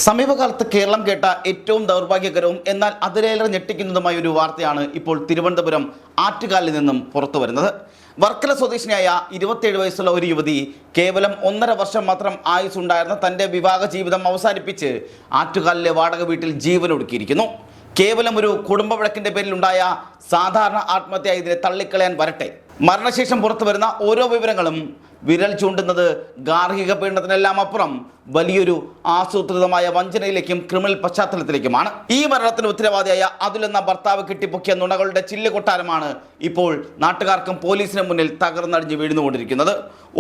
സമീപകാലത്ത് കേരളം കേട്ട ഏറ്റവും ദൗർഭാഗ്യകരവും എന്നാൽ അതിലേറെ ഞെട്ടിക്കുന്നതുമായ ഒരു വാർത്തയാണ് ഇപ്പോൾ തിരുവനന്തപുരം ആറ്റുകാലിൽ നിന്നും പുറത്തു വരുന്നത്. വർക്കല സ്വദേശിനിയായ 27 വയസ്സുള്ള ഒരു യുവതി കേവലം 1.5 വർഷം മാത്രം ആയുസ്സുണ്ടായിരുന്ന തൻ്റെ വിവാഹ ജീവിതം അവസാനിപ്പിച്ച് ആറ്റുകാലിലെ വാടക വീട്ടിൽ ജീവനൊടുക്കിയിരിക്കുന്നു. കേവലം ഒരു കുടുംബ വഴക്കിൻ്റെ പേരിലുണ്ടായ സാധാരണ ആത്മഹത്യ ഇതിനെ തള്ളിക്കളയാൻ വരട്ടെ. മരണശേഷം പുറത്തു വരുന്ന ഓരോ വിവരങ്ങളും വിരൽ ചൂണ്ടുന്നത് ഗാർഹിക പീഡനത്തിനെല്ലാം അപ്പുറം വലിയൊരു ആസൂത്രിതമായ വഞ്ചനയിലേക്കും ക്രിമിനൽ പശ്ചാത്തലത്തിലേക്കുമാണ്. ഈ മരണത്തിന് ഉത്തരവാദിയായ അതുൽ എന്ന ഭർത്താവ് കെട്ടിപ്പൊക്കിയ നുണകളുടെ ചില്ല് കൊട്ടാരമാണ് ഇപ്പോൾ നാട്ടുകാർക്കും പോലീസിന് മുന്നിൽ തകർന്നടിഞ്ഞ് വീഴുന്നുകൊണ്ടിരിക്കുന്നത്.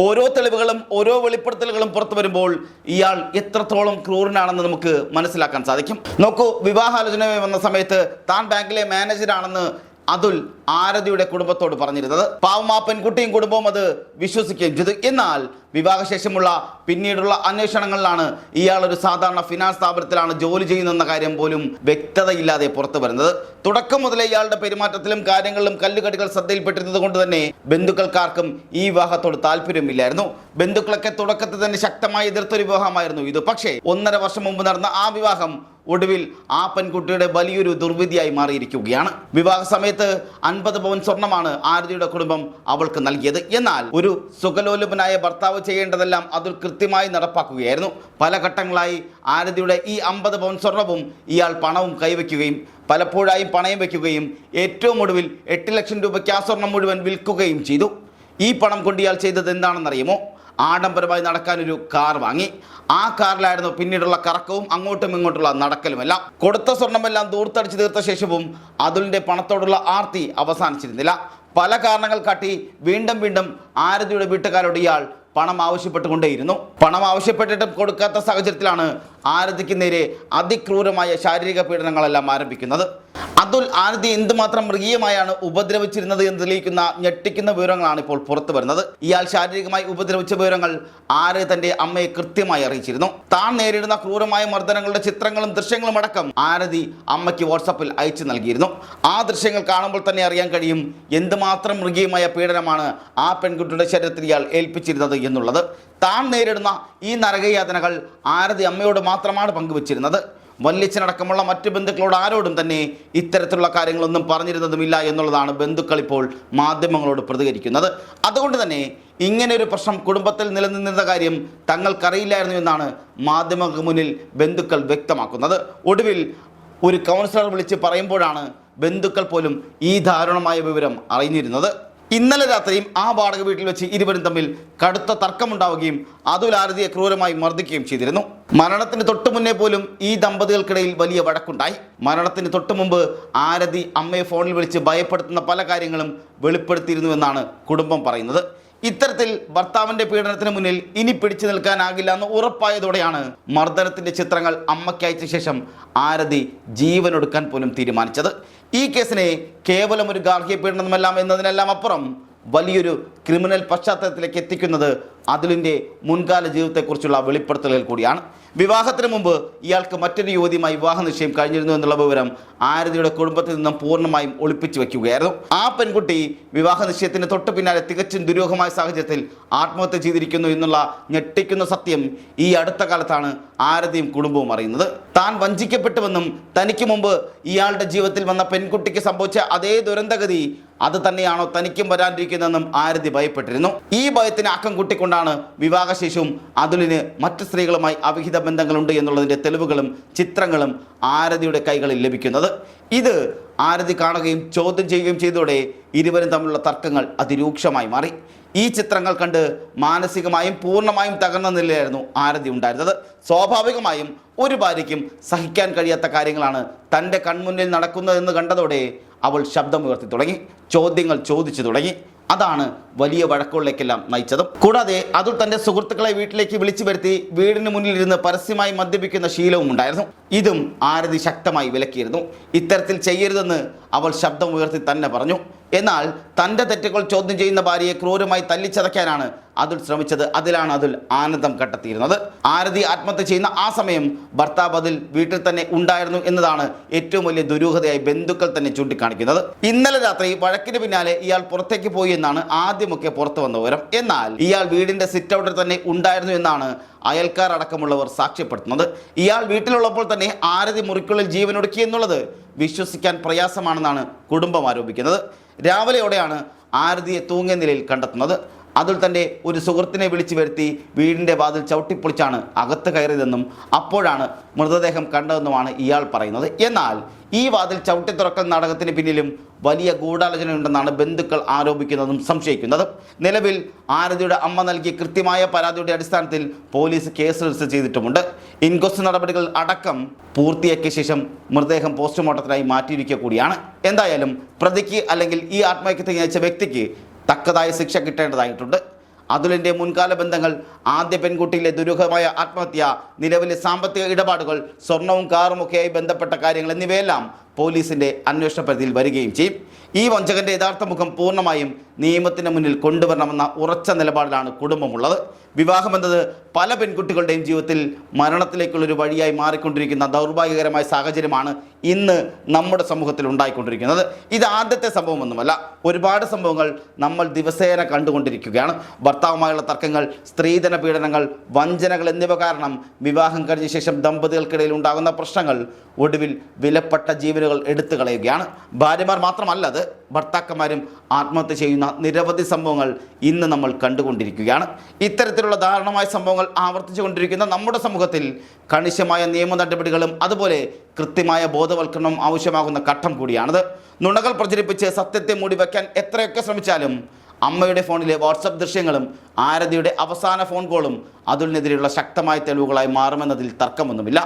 ഓരോ തെളിവുകളും ഓരോ വെളിപ്പെടുത്തലുകളും പുറത്തു വരുമ്പോൾ ഇയാൾ എത്രത്തോളം ക്രൂരനാണെന്ന് നമുക്ക് മനസ്സിലാക്കാൻ സാധിക്കും. നോക്കൂ, വിവാഹാലോചനയുമായി വന്ന സമയത്ത് താൻ ബാങ്കിലെ മാനേജറാണെന്ന് അതുൽ ആരതിയുടെ കുടുംബത്തോട് പറഞ്ഞിരുന്നത്. പാവം ആ പെൺകുട്ടിയും കുടുംബവും അത് വിശ്വസിക്കുകയും ചെയ്തു. എന്നാൽ വിവാഹശേഷമുള്ള പിന്നീടുള്ള അന്വേഷണങ്ങളിലാണ് ഇയാൾ ഒരു സാധാരണ ഫിനാൻസ് സ്ഥാപനത്തിലാണ് ജോലി ചെയ്യുന്നെന്ന കാര്യം പോലും വ്യക്തതയില്ലാതെ പുറത്തു വരുന്നത്. തുടക്കം മുതലേ ഇയാളുടെ പെരുമാറ്റത്തിലും കാര്യങ്ങളിലും കല്ലുകടികൾ ശ്രദ്ധയിൽപ്പെട്ടിരുന്നത് കൊണ്ട് തന്നെ ബന്ധുക്കൾക്കാർക്കും ഈ വിവാഹത്തോട് താല്പര്യമില്ലായിരുന്നു. ബന്ധുക്കളൊക്കെ തുടക്കത്തിൽ തന്നെ ശക്തമായി എതിർത്തൊരു വിവാഹമായിരുന്നു ഇത്. പക്ഷേ 1.5 വർഷം മുമ്പ് നടന്ന ആ വിവാഹം ഒടുവിൽ ആ പെൺകുട്ടിയുടെ വലിയൊരു ദുർവിധിയായി മാറിയിരിക്കുകയാണ്. വിവാഹ സമയത്ത് 50 പവൻ സ്വർണ്ണമാണ് ആരതിയുടെ കുടുംബം അവൾക്ക് നൽകിയത്. എന്നാൽ ഒരു സുഖലോലുപനായ ഭർത്താവ് ചെയ്യേണ്ടതെല്ലാം അതിൽ കൃത്യമായി നടപ്പാക്കുകയായിരുന്നു. പല ഘട്ടങ്ങളായി ആരതിയുടെ ഈ 50 പവൻ സ്വർണവും ഇയാൾ പണവും കൈവയ്ക്കുകയും പലപ്പോഴായും പണയം വയ്ക്കുകയും ഏറ്റവും ഒടുവിൽ 8 ലക്ഷം രൂപയ്ക്ക് ആ സ്വർണം മുഴുവൻ വിൽക്കുകയും ചെയ്തു. ഈ പണം കൊണ്ട് ഇയാൾ ചെയ്തത് എന്താണെന്നറിയുമോ? ആഡംബരമായി നടക്കാനൊരു കാർ വാങ്ങി. ആ കാറിലായിരുന്നു പിന്നീടുള്ള കറക്കവും അങ്ങോട്ടും ഇങ്ങോട്ടുള്ള നടക്കലുമെല്ലാം. കൊടുത്ത സ്വർണമെല്ലാം ദൂർത്തടിച്ച് തീർത്ത ശേഷവും അതുലിൻ്റെ പണത്തോടുള്ള ആർത്തി അവസാനിച്ചിരുന്നില്ല. പല കാരണങ്ങൾ കാട്ടി വീണ്ടും ആരതിയുടെ വീട്ടുകാരോട് ഇയാൾ പണം ആവശ്യപ്പെട്ടുകൊണ്ടേയിരുന്നു. പണം ആവശ്യപ്പെട്ടിട്ടും കൊടുക്കാത്ത സാഹചര്യത്തിലാണ് ആരതിക്ക് നേരെ അതിക്രൂരമായ ശാരീരിക പീഡനങ്ങളെല്ലാം ആരംഭിക്കുന്നത്. അതുൽ ആരതി എന്തുമാത്രം മൃഗീയമായാണ് ഉപദ്രവിച്ചിരുന്നത് എന്ന് തെളിയിക്കുന്ന ഞെട്ടിക്കുന്ന വിവരങ്ങളാണ് ഇപ്പോൾ പുറത്തു വരുന്നത്. ഇയാൾ ശാരീരികമായി ഉപദ്രവിച്ച വിവരങ്ങൾ ആരതി തന്റെ അമ്മയെ കൃത്യമായി അറിയിച്ചിരുന്നു. താൻ നേരിടുന്ന ക്രൂരമായ മർദ്ദനങ്ങളുടെ ചിത്രങ്ങളും ദൃശ്യങ്ങളും അടക്കം ആരതി അമ്മയ്ക്ക് വാട്സാപ്പിൽ അയച്ചു നൽകിയിരുന്നു. ആ ദൃശ്യങ്ങൾ കാണുമ്പോൾ തന്നെ അറിയാൻ കഴിയും എന്തുമാത്രം മൃഗീയമായ പീഡനമാണ് ആ പെൺകുട്ടിയുടെ ശരീരത്തിൽ ഇയാൾ ഏൽപ്പിച്ചിരുന്നത് എന്നുള്ളത്. താൻ നേരിടുന്ന ഈ നരകയാതനകൾ ആരതി അമ്മയോട് മാത്രമാണ് പങ്കുവച്ചിരുന്നത്. വല്യച്ഛനടക്കമുള്ള മറ്റു ബന്ധുക്കളോട് ആരോടും തന്നെ ഇത്തരത്തിലുള്ള കാര്യങ്ങളൊന്നും പറഞ്ഞിരുന്നതുമില്ല എന്നുള്ളതാണ് ബന്ധുക്കൾ ഇപ്പോൾ മാധ്യമങ്ങളോട് പ്രതികരിക്കുന്നത്. അതുകൊണ്ട് തന്നെ ഇങ്ങനെ ഒരു പ്രശ്നം കുടുംബത്തിൽ നിലനിന്നിരുന്ന കാര്യം തങ്ങൾക്കറിയില്ലായിരുന്നു എന്നാണ് മാധ്യമങ്ങൾക്ക് മുന്നിൽ ബന്ധുക്കൾ വ്യക്തമാക്കുന്നത്. ഒടുവിൽ ഒരു കൗൺസിലർ വിളിച്ച് പറയുമ്പോഴാണ് ബന്ധുക്കൾ പോലും ഈ ദാരുണമായ വിവരം അറിഞ്ഞിരുന്നത്. ഇന്നലെ രാത്രിയും ആ വാടക വീട്ടിൽ വെച്ച് ഇരുവരും തമ്മിൽ കടുത്ത തർക്കമുണ്ടാവുകയും അതുൽ ആരതിയെ ക്രൂരമായി മർദ്ദിക്കുകയും ചെയ്തിരുന്നു. മരണത്തിന് തൊട്ടു മുന്നേ പോലും ഈ ദമ്പതികൾക്കിടയിൽ വലിയ വഴക്കുണ്ടായി. മരണത്തിന് തൊട്ടു മുമ്പ് ആരതി അമ്മയെ ഫോണിൽ വിളിച്ച് ഭയപ്പെടുത്തുന്ന പല കാര്യങ്ങളും വെളിപ്പെടുത്തിയിരുന്നുവെന്നാണ് കുടുംബം പറയുന്നത്. ഇത്തരത്തിൽ ഭർത്താവിൻ്റെ പീഡനത്തിന് മുന്നിൽ ഇനി പിടിച്ചു നിൽക്കാനാകില്ല എന്ന് ഉറപ്പായതോടെയാണ് മർദ്ദനത്തിൻ്റെ ചിത്രങ്ങൾ അമ്മയ്ക്ക് അയച്ച ശേഷം ആരതി ജീവനൊടുക്കാൻ പോലും തീരുമാനിച്ചത്. ഈ കേസിനെ കേവലം ഒരു ഗാർഹിക പീഡനമല്ല എന്നതിനെല്ലാം അപ്പുറം വലിയൊരു ക്രിമിനൽ പശ്ചാത്തലത്തിലേക്ക് എത്തിക്കുന്നത് അതുലിൻ്റെ മുൻകാല ജീവിതത്തെക്കുറിച്ചുള്ള വെളിപ്പെടുത്തലുകൾ കൂടിയാണ്. വിവാഹത്തിന് മുമ്പ് ഇയാൾക്ക് മറ്റൊരു യുവതിയുമായി വിവാഹ നിശ്ചയം കഴിഞ്ഞിരുന്നു എന്നുള്ള വിവരം ആരതിയുടെ കുടുംബത്തിൽ നിന്നും പൂർണ്ണമായും ഒളിപ്പിച്ചു വയ്ക്കുകയായിരുന്നു. ആ പെൺകുട്ടി വിവാഹ നിശ്ചയത്തിന് തൊട്ടു പിന്നാലെ തികച്ചും ദുരൂഹമായ സാഹചര്യത്തിൽ ആത്മഹത്യ ചെയ്തിരിക്കുന്നു എന്നുള്ള ഞെട്ടിക്കുന്ന സത്യം ഈ അടുത്ത കാലത്താണ് ആരതിയും കുടുംബവും അറിയുന്നത്. താൻ വഞ്ചിക്കപ്പെട്ടുവെന്നും തനിക്ക് മുമ്പ് ഇയാളുടെ ജീവിതത്തിൽ വന്ന പെൺകുട്ടിക്ക് സംഭവിച്ച അതേ ദുരന്തഗതി അത് തന്നെയാണോ തനിക്കും വരാനിരിക്കുന്നതെന്നും ആരതി ഭയപ്പെട്ടിരുന്നു. ഈ ഭയത്തിന് ആക്കം കൂട്ടിക്കൊണ്ടാണ് വിവാഹശേഷവും അതുലിന് മറ്റ് സ്ത്രീകളുമായി അവിഹിത ബന്ധങ്ങളുണ്ട് എന്നുള്ളതിൻ്റെ തെളിവുകളും ചിത്രങ്ങളും ആരതിയുടെ കൈകളിൽ ലഭിക്കുന്നത്. ഇത് ആരതി കാണുകയും ചോദ്യം ചെയ്യുകയും ചെയ്തതോടെ ഇരുവരും തമ്മിലുള്ള തർക്കങ്ങൾ അതിരൂക്ഷമായി മാറി. ഈ ചിത്രങ്ങൾ കണ്ട് മാനസികമായും പൂർണ്ണമായും തകർന്ന നിലയിലായിരുന്നു ആരതി ഉണ്ടായിരുന്നത്. സ്വാഭാവികമായും ഒരു ഭാര്യയ്ക്കും സഹിക്കാൻ കഴിയാത്ത കാര്യങ്ങളാണ് തൻ്റെ കൺമുന്നിൽ നടക്കുന്നതെന്ന് കണ്ടതോടെ അവൾ ശബ്ദമുയർത്തി തുടങ്ങി, ചോദ്യങ്ങൾ ചോദിച്ചു തുടങ്ങി. അതാണ് വലിയ വഴക്കുകളിലേക്കെല്ലാം നയിച്ചതും. കൂടാതെ അതുൽ തൻ്റെ സുഹൃത്തുക്കളെ വീട്ടിലേക്ക് വിളിച്ചു വരുത്തി വീടിന് മുന്നിലിരുന്ന് പരസ്യമായി മദ്യപിക്കുന്ന ശീലവും ഉണ്ടായിരുന്നു. ഇതും ആരതി ശക്തമായി വിലക്കിയിരുന്നു. ഇത്തരത്തിൽ ചെയ്യരുതെന്ന് അവൾ ശബ്ദമുയർത്തി തന്നെ പറഞ്ഞു. എന്നാൽ തൻ്റെ തെറ്റുകൾ ചോദ്യം ചെയ്യുന്ന ഭാര്യയെ ക്രൂരമായി തല്ലിച്ചതയ്ക്കാനാണ് അതുൽ ശ്രമിച്ചത്. അതിലാണ് അതുൽ ആനന്ദം കണ്ടെത്തിയിരുന്നത്. ആരതി ആത്മഹത്യ ചെയ്യുന്ന ആ സമയം ഭർത്താവ് അതിൽ വീട്ടിൽ തന്നെ ഉണ്ടായിരുന്നു എന്നതാണ് ഏറ്റവും വലിയ ദുരൂഹതയായി ബന്ധുക്കൾ തന്നെ ചൂണ്ടിക്കാണിക്കുന്നത്. ഇന്നലെ രാത്രി വഴക്കിന് പിന്നാലെ ഇയാൾ പുറത്തേക്ക് പോയി എന്നാണ് ആദ്യമൊക്കെ പുറത്തു വന്ന വിവരം. എന്നാൽ ഇയാൾ വീടിൻ്റെ സിറ്റ് ഔട്ടിൽ തന്നെ ഉണ്ടായിരുന്നു എന്നാണ് അയൽക്കാരടക്കമുള്ളവർ സാക്ഷ്യപ്പെടുത്തുന്നത്. ഇയാൾ വീട്ടിലുള്ളപ്പോൾ തന്നെ ആരതി മുറിക്കുള്ളിൽ ജീവനൊടുക്കി എന്നുള്ളത് വിശ്വസിക്കാൻ പ്രയാസമാണെന്നാണ് കുടുംബം ആരോപിക്കുന്നത്. രാവിലെയോടെയാണ് ആരതിയെ തൂങ്ങിയ നിലയിൽ കണ്ടെത്തുന്നത്. അതിൽ തൻ്റെ ഒരു സുഹൃത്തിനെ വിളിച്ചു വരുത്തി വീടിൻ്റെ വാതിൽ ചവിട്ടിപ്പൊളിച്ചാണ് അകത്ത് കയറിയതെന്നും അപ്പോഴാണ് മൃതദേഹം കണ്ടതെന്നുമാണ് ഇയാൾ പറയുന്നത്. എന്നാൽ ഈ വാതിൽ ചവിട്ടി തുറക്കൽ നാടകത്തിന് പിന്നിലും വലിയ ഗൂഢാലോചനയുണ്ടെന്നാണ് ബന്ധുക്കൾ ആരോപിക്കുന്നതും സംശയിക്കുന്നതും. നിലവിൽ ആരതിയുടെ അമ്മ നൽകിയ കൃത്യമായ പരാതിയുടെ അടിസ്ഥാനത്തിൽ പോലീസ് കേസ് രജിസ്റ്റർ ചെയ്തിട്ടുമുണ്ട്. ഇൻക്വസ്റ്റ് നടപടികൾ അടക്കം പൂർത്തിയാക്കിയ ശേഷം മൃതദേഹം പോസ്റ്റ്മോർട്ടത്തിനായി മാറ്റിയിരിക്കുക കൂടിയാണ്. എന്തായാലും പ്രതിക്ക് അല്ലെങ്കിൽ ഈ ആത്മഹത്യക്ക് നയിച്ച വ്യക്തിക്ക് തക്കതായ ശിക്ഷ കിട്ടേണ്ടതായിട്ടുണ്ട്. അതുലിൻ്റെ മുൻകാല ബന്ധങ്ങൾ, ആദ്യ പെൺകുട്ടിയിലെ ദുരൂഹമായ ആത്മഹത്യ, നിലവിലെ സാമ്പത്തിക ഇടപാടുകൾ, സ്വർണവും കാറുമൊക്കെയായി ബന്ധപ്പെട്ട കാര്യങ്ങൾ എന്നിവയെല്ലാം പോലീസിൻ്റെ അന്വേഷണ പരിധിയിൽ വരികയും ചെയ്യും. ഈ വഞ്ചകൻ്റെ യഥാർത്ഥ മുഖം പൂർണ്ണമായും നിയമത്തിന് മുന്നിൽ കൊണ്ടുവരണമെന്ന ഉറച്ച നിലപാടിലാണ് കുടുംബമുള്ളത്. വിവാഹമെന്നത് പല പെൺകുട്ടികളുടെയും ജീവിതത്തിൽ മരണത്തിലേക്കുള്ളൊരു വഴിയായി മാറിക്കൊണ്ടിരിക്കുന്ന ദൗർഭാഗ്യകരമായ സാഹചര്യമാണ് ഇന്ന് നമ്മുടെ സമൂഹത്തിൽ ഉണ്ടായിക്കൊണ്ടിരിക്കുന്നത്. ഇത് ആദ്യത്തെ സംഭവമൊന്നുമല്ല. ഒരുപാട് സംഭവങ്ങൾ നമ്മൾ ദിവസേന കണ്ടുകൊണ്ടിരിക്കുകയാണ്. ഭർത്താവുമായുള്ള തർക്കങ്ങൾ, സ്ത്രീധന പീഡനങ്ങൾ, വഞ്ചനകൾ എന്നിവ കാരണം വിവാഹം കഴിഞ്ഞ ശേഷം ദമ്പതികൾക്കിടയിൽ ഉണ്ടാകുന്ന പ്രശ്നങ്ങൾ ഒടുവിൽ വിലപ്പെട്ട ജീവനുകൾ എടുത്തു കളയുകയാണ്. ഭാര്യമാർ മാത്രമല്ലത്, ഭർത്താക്കന്മാരും ആത്മഹത്യ ചെയ്യുന്ന നിരവധി സംഭവങ്ങൾ ഇന്ന് നമ്മൾ കണ്ടുകൊണ്ടിരിക്കുകയാണ്. ഇത്തരത്തിലുള്ള ദാരുണമായ സംഭവങ്ങൾ ആവർത്തിച്ചു കൊണ്ടിരിക്കുന്ന നമ്മുടെ സമൂഹത്തിൽ കണിശമായ നിയമ നടപടികളും അതുപോലെ കൃത്യമായ ബോധവൽക്കരണവും ആവശ്യമാകുന്ന ഘട്ടം കൂടിയാണിത്. നുണകൾ പ്രചരിപ്പിച്ച് സത്യത്തെ മൂടി വയ്ക്കാൻ എത്രയൊക്കെ ശ്രമിച്ചാലും അമ്മയുടെ ഫോണിലെ വാട്സപ്പ് ദൃശ്യങ്ങളും ആരതിയുടെ അവസാന ഫോൺ കോളും അതിനെതിരെയുള്ള ശക്തമായ തെളിവുകളായി മാറുമെന്നതിൽ തർക്കമൊന്നുമില്ല.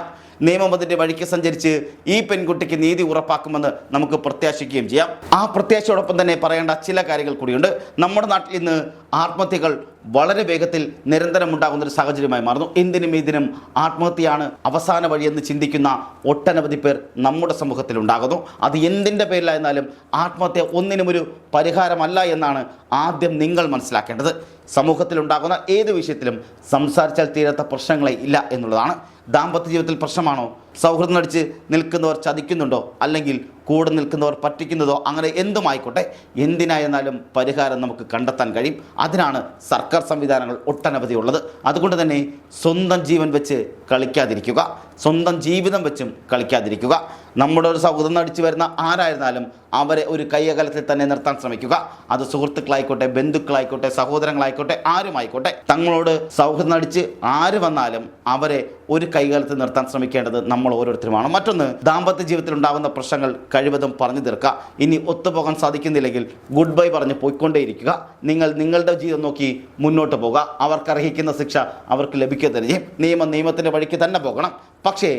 നിയമം അതിൻ്റെ വഴിക്ക് സഞ്ചരിച്ച് ഈ പെൺകുട്ടിക്ക് നീതി ഉറപ്പാക്കുമെന്ന് നമുക്ക് പ്രത്യാശിക്കുകയും ചെയ്യാം. ആ പ്രത്യാശയോടൊപ്പം തന്നെ പറയേണ്ട ചില കാര്യങ്ങൾ കൂടിയുണ്ട്. നമ്മുടെ നാട്ടിൽ ഇന്ന് ആത്മഹത്യകൾ വളരെ വേഗത്തിൽ നിരന്തരം ഉണ്ടാകുന്നൊരു സാഹചര്യമായി മാറുന്നു. എന്തിനും ഇതിനും ആത്മഹത്യയാണ് അവസാന വഴിയെന്ന് ചിന്തിക്കുന്ന ഒട്ടനവധി പേർ നമ്മുടെ സമൂഹത്തിൽ ഉണ്ടാകുന്നു. അത് എന്തിൻ്റെ പേരിലായിരുന്നാലും ആത്മഹത്യ ഒന്നിനും ഒരു പരിഹാരമല്ല എന്നാണ് ആദ്യം നിങ്ങൾ മനസ്സിലാക്കേണ്ടത്. സമൂഹത്തിലുണ്ടാകുന്ന ഏത് വിഷയത്തിലും സംസാരിച്ചാൽ തീരാത്ത പ്രശ്നങ്ങളെ ഇല്ല എന്നുള്ളതാണ്. ദാമ്പത്യ ജീവിതത്തിൽ പ്രശ്നമാണോ? സൗഹൃദം നടിച്ച് നിൽക്കുന്നവർ ചതിക്കുന്നുണ്ടോ? അല്ലെങ്കിൽ കൂടെ നിൽക്കുന്നവർ പറ്റിക്കുന്നതോ? അങ്ങനെ എന്തുമായിക്കോട്ടെ, എന്തിനായിരുന്നാലും പരിഹാരം നമുക്ക് കണ്ടെത്താൻ കഴിയും. അതിനാണ് സർക്കാർ സംവിധാനങ്ങൾ ഒട്ടനവധി ഉള്ളത്. അതുകൊണ്ട് തന്നെ സ്വന്തം ജീവൻ വെച്ച് കളിക്കാതിരിക്കുക, സ്വന്തം ജീവിതം വെച്ചും കളിക്കാതിരിക്കുക. നമ്മുടെ ഒരു സൗഹൃദം നടിച്ചു വരുന്ന ആരായിരുന്നാലും അവരെ ഒരു കൈയകലത്തിൽ തന്നെ നിർത്താൻ ശ്രമിക്കുക. അത് സുഹൃത്തുക്കളായിക്കോട്ടെ, ബന്ധുക്കളായിക്കോട്ടെ, സഹോദരങ്ങളായിക്കോട്ടെ, ആരുമായിക്കോട്ടെ. തങ്ങളോട് സൗഹൃദം നടിച്ച് ആര് വന്നാലും അവരെ ഒരു കൈകാലത്ത് നിർത്താൻ ശ്രമിക്കേണ്ടത് നമ്മൾ ഓരോരുത്തരുമാണ്. മറ്റൊന്ന്, ദാമ്പത്യ ജീവിതത്തിൽ ഉണ്ടാകുന്ന പ്രശ്നങ്ങൾ കഴിവതും പറഞ്ഞു തീർക്കുക. ഇനി ഒത്തുപോകാൻ സാധിക്കുന്നില്ലെങ്കിൽ ഗുഡ് ബൈ പറഞ്ഞ് പോയിക്കൊണ്ടേയിരിക്കുക. നിങ്ങൾ നിങ്ങളുടെ ജീവിതം നോക്കി മുന്നോട്ട് പോകുക. അവർക്ക് അർഹിക്കുന്ന ശിക്ഷ അവർക്ക് ലഭിക്കുക തന്നെ ചെയ്യും. നിയമത്തിൻ്റെ വഴിക്ക് തന്നെ പോകണം. പക്ഷേ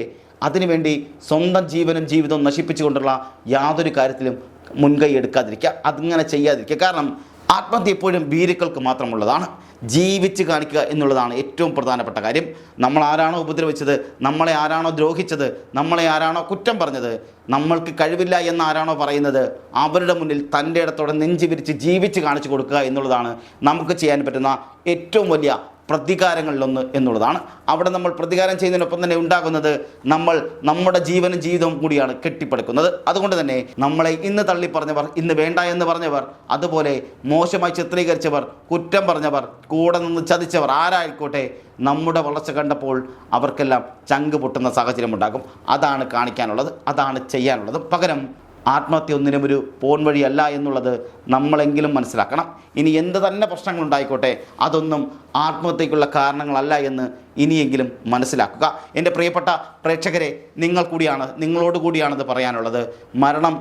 അതിനുവേണ്ടി സ്വന്തം ജീവനും ജീവിതവും നശിപ്പിച്ചുകൊണ്ടുള്ള യാതൊരു കാര്യത്തിലും മുൻകൈ എടുക്കാതിരിക്കുക, അതിങ്ങനെ ചെയ്യാതിരിക്കുക. കാരണം ആത്മഹത്യ എപ്പോഴും ഭീരുക്കൾക്ക് മാത്രമുള്ളതാണ്. ജീവിച്ച് കാണിക്കുക എന്നുള്ളതാണ് ഏറ്റവും പ്രധാനപ്പെട്ട കാര്യം. നമ്മൾ ആരാണോ ഉപദ്രവിച്ചത്, നമ്മളെ ആരാണോ ദ്രോഹിച്ചത്, നമ്മളെ ആരാണോ കുറ്റം പറഞ്ഞത്, നമ്മൾക്ക് കഴിവില്ല എന്ന് ആരാണോ പറയുന്നത്, അവരുടെ മുന്നിൽ തൻ്റെ ഇടത്തോടെ നെഞ്ചു വിരിച്ച് ജീവിച്ച് കാണിച്ചു കൊടുക്കുക എന്നുള്ളതാണ് നമുക്ക് ചെയ്യാൻ പറ്റുന്ന ഏറ്റവും വലിയ പ്രതികാരങ്ങളിലൊന്ന് എന്നുള്ളതാണ്. അവിടെ നമ്മൾ പ്രതികാരം ചെയ്യുന്നതിനൊപ്പം തന്നെ ഉണ്ടാകുന്നത് നമ്മൾ നമ്മുടെ ജീവനും ജീവിതവും കൂടിയാണ് കെട്ടിപ്പടുക്കുന്നത്. അതുകൊണ്ട് തന്നെ നമ്മളെ ഇന്ന് തള്ളി പറഞ്ഞവർ, ഇന്ന് വേണ്ട എന്ന് പറഞ്ഞവർ, അതുപോലെ മോശമായി ചിത്രീകരിച്ചവർ, കുറ്റം പറഞ്ഞവർ, കൂടെ നിന്ന് ചതിച്ചവർ ആരായിക്കോട്ടെ, നമ്മുടെ വളർച്ച കണ്ടപ്പോൾ അവർക്കെല്ലാം ചങ്ക് പൊട്ടുന്ന സാഹചര്യം ഉണ്ടാകും. അതാണ് കാണിക്കാനുള്ളത്, അതാണ് ചെയ്യാനുള്ളത്. പകരം ആത്മഹത്യ ഒന്നിനും ഒരു പോൺ വഴിയല്ല എന്നുള്ളത് നമ്മളെങ്കിലും മനസ്സിലാക്കണം. ഇനി എന്ത് തന്നെ പ്രശ്നങ്ങളുണ്ടായിക്കോട്ടെ, അതൊന്നും ആത്മഹത്യക്കുള്ള കാരണങ്ങളല്ല എന്ന് ഇനിയെങ്കിലും മനസ്സിലാക്കുക. എൻ്റെ പ്രിയപ്പെട്ട പ്രേക്ഷകരെ, നിങ്ങളോട് കൂടിയാണത് പറയാനുള്ളത്. മരണം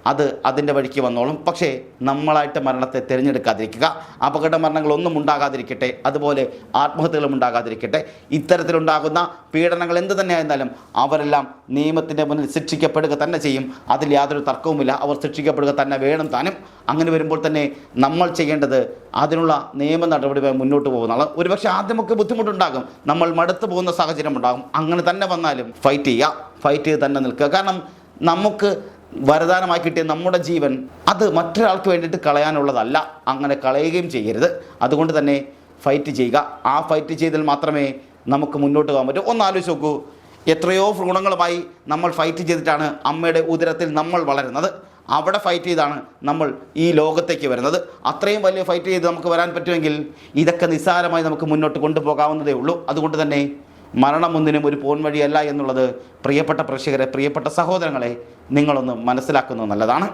അത് അതിൻ്റെ വഴിക്ക് വന്നോളും. പക്ഷേ നമ്മളായിട്ട് മരണത്തെ തിരഞ്ഞെടുക്കാതിരിക്കുക. അപകട മരണങ്ങളൊന്നും ഉണ്ടാകാതിരിക്കട്ടെ, അതുപോലെ ആത്മഹത്യകളും ഉണ്ടാകാതിരിക്കട്ടെ. ഇത്തരത്തിലുണ്ടാകുന്ന പീഡനങ്ങൾ എന്ത് തന്നെയായിരുന്നാലും അവരെല്ലാം നിയമത്തിൻ്റെ മുന്നിൽ ശിക്ഷിക്കപ്പെടുക തന്നെ ചെയ്യും. അതിൽ യാതൊരു തർക്കവുമില്ല. അവർ ശിക്ഷിക്കപ്പെടുക തന്നെ വേണം താനും. അങ്ങനെ വരുമ്പോൾ തന്നെ നമ്മൾ ചെയ്യേണ്ടത് അതിനുള്ള നിയമ നടപടിയുമായി മുന്നോട്ട് പോകുന്നതാണ്. ഒരുപക്ഷെ ആദ്യമൊക്കെ ബുദ്ധിമുട്ടുണ്ടാകും, നമ്മൾ മടുത്തു പോകുന്ന സാഹചര്യം ഉണ്ടാകും. അങ്ങനെ തന്നെ വന്നാലും ഫൈറ്റ് ചെയ്ത് തന്നെ നിൽക്കുക. കാരണം നമുക്ക് വരദാനമായി കിട്ടിയ നമ്മുടെ ജീവൻ അത് മറ്റൊരാൾക്ക് വേണ്ടിയിട്ട് കളയാനുള്ളതല്ല. അങ്ങനെ കളയുകയും ചെയ്യരുത്. അതുകൊണ്ട് തന്നെ ഫൈറ്റ് ചെയ്യുക. ആ ഫൈറ്റ് ചെയ്താൽ മാത്രമേ നമുക്ക് മുന്നോട്ട് പോകാൻ പറ്റൂ. ഒന്ന് ആലോചിച്ച് നോക്കൂ, എത്രയോ ഭ്രൂണങ്ങളുമായി നമ്മൾ ഫൈറ്റ് ചെയ്തിട്ടാണ് അമ്മയുടെ ഉദരത്തിൽ നമ്മൾ വളരുന്നത്. അവിടെ ഫൈറ്റ് ചെയ്താണ് നമ്മൾ ഈ ലോകത്തേക്ക് വരുന്നത്. അത്രയും വലിയ ഫൈറ്റ് ചെയ്ത് നമുക്ക് വരാൻ പറ്റുമെങ്കിൽ ഇതൊക്കെ നിസ്സാരമായി നമുക്ക് മുന്നോട്ട് കൊണ്ടുപോകാവുന്നതേ ഉള്ളൂ. അതുകൊണ്ട് തന്നെ മരണം ഒന്നിനും ഒരു പോൻ വഴിയല്ല എന്നുള്ളത് പ്രിയപ്പെട്ട പ്രേക്ഷകരെ, പ്രിയപ്പെട്ട സഹോദരങ്ങളെ, നിങ്ങളൊന്ന് മനസ്സിലാക്കുന്നത് നല്ലതാണ്.